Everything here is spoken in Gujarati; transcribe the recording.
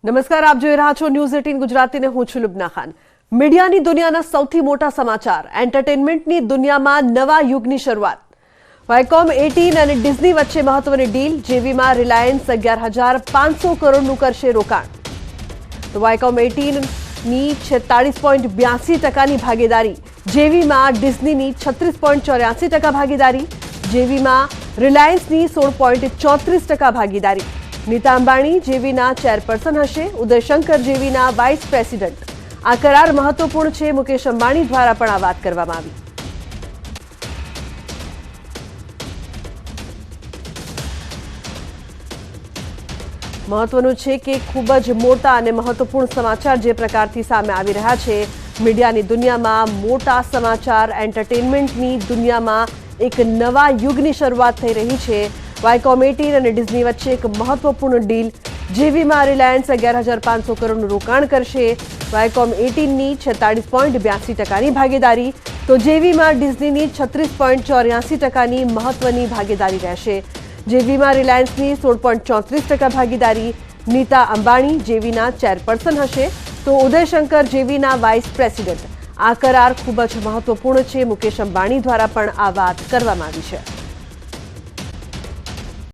નમસ્કાર, આપ જોઈ રહ્યા છો ન્યૂઝ 18 ગુજરાતીને હું છું લુબના ખાન। મીડિયાની દુનિયાના સૌથી મોટા સમાચાર, એન્ટરટેનમેન્ટની દુનિયામાં નવા યુગની શરૂઆત। વાયકોમ 18 અને ડિઝની વચ્ચે મહત્વની ડીલ, જેવીમાં રિલાયન્સ 11,500 કરોડનું કરશે રોકાણ। તો વાયકોમ 18ની 46.82% ભાગીદારી, જેવીમાં ડિઝનીની 36.84% ભાગીદારી, જેવીમાં રિલાયન્સની 16.34% ભાગીદારી। નીતા અંબાણી જેવીના ચેરપર્સન હશે, ઉદય શંકર જેવીના વાઇસ પ્રેસિડેન્ટ। આ કરાર મહત્વપૂર્ણ છે, મુકેશ અંબાણી દ્વારા પણ આ વાત કરવામાં આવી। મહત્વનું છે કે ખૂબ જ મોટા અને મહત્વપૂર્ણ સમાચાર જે પ્રકારથી સામે આવી રહ્યા છે। મીડિયાની દુનિયામાં મોટા સમાચાર, એન્ટરટેનમેન્ટની દુનિયામાં એક નવા યુગની શરૂઆત થઈ રહી છે। વાયકોમ 18 અને ડિઝની વચ્ચે એક મહત્વપૂર્ણ ડીલ, જેવીમાં રિલાયન્સ 11,500 કરોડનું રોકાણ કરશે। વાયકોમ 18ની 46.82%ની ભાગીદારી, તો જેવીમાં ડિઝનીની 36.84%ની મહત્વની ભાગીદારી રહેશે। જેવીમાં રિલાયન્સની 16.34% ભાગીદારી, નીતા અંબાણી જેવીના ચેરપર્સન હશે, તો ઉદય શંકર જેવીના વાઇસ પ્રેસિડેન્ટ। આ કરાર ખૂબ જ મહત્વપૂર્ણ છે, મુકેશ અંબાણી દ્વારા પણ આ વાત કરવામાં આવી છે।